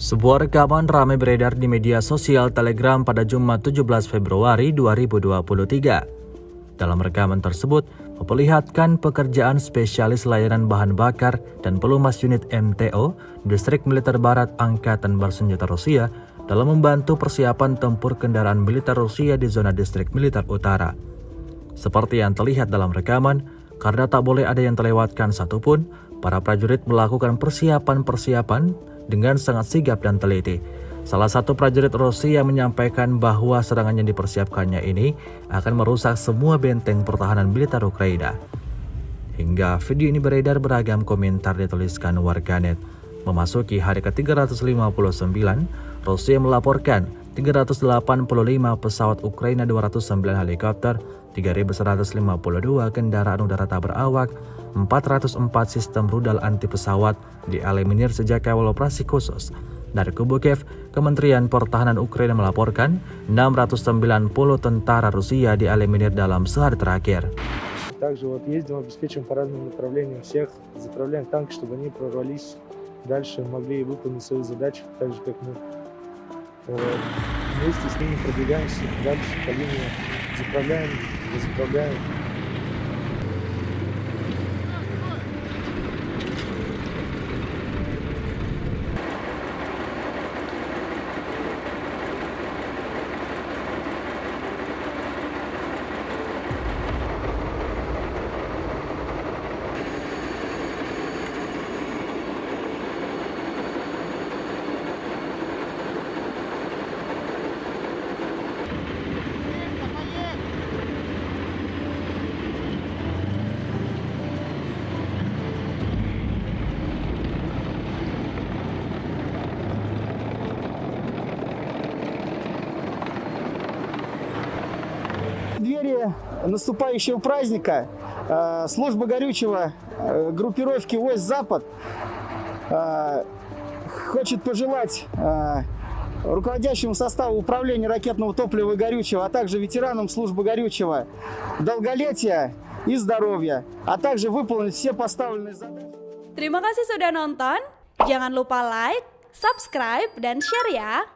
Sebuah rekaman ramai beredar di media sosial Telegram pada Jumat 17 Februari 2023. Dalam rekaman tersebut, memperlihatkan pekerjaan spesialis layanan bahan bakar dan pelumas unit MTO, Distrik Militer Barat Angkatan Bersenjata Rusia, dalam membantu persiapan tempur kendaraan militer Rusia di zona Distrik Militer Utara. Seperti yang terlihat dalam rekaman, karena tak boleh ada yang terlewatkan satupun, para prajurit melakukan persiapan dengan sangat sigap dan teliti. Salah satu prajurit Rusia menyampaikan bahwa serangan yang dipersiapkannya ini akan merusak semua benteng pertahanan militer Ukraina. Hingga video ini beredar, beragam komentar dituliskan warganet. Memasuki hari ke-359, Rusia melaporkan 385 pesawat Ukraina, 209 helikopter, 3.152 kendaraan udara tak berawak, 404 sistem rudal anti pesawat dieliminir sejak awal operasi khusus. Dari kubu Kiev, Kementerian Pertahanan Ukraina melaporkan 690 tentara Rusia dieliminir dalam sehari terakhir. Также ездим, обеспечиваем по разным направлениям всех, заправляем танки, чтобы они прорвались дальше, могли выполнить свои задачи, так же как мы. Вместе с ними продвигаемся дальше по линии, заправляем, дозаправляем. В преддверии наступающего праздника служба горючего группировки войск «Запад» хочет пожелать руководящему составу управления ракетного топлива и горючего, а также ветеранам службы горючего долголетия и здоровья, а также выполнить все поставленные задачи. Terima kasih sudah nonton. Jangan lupa like, subscribe, dan share ya.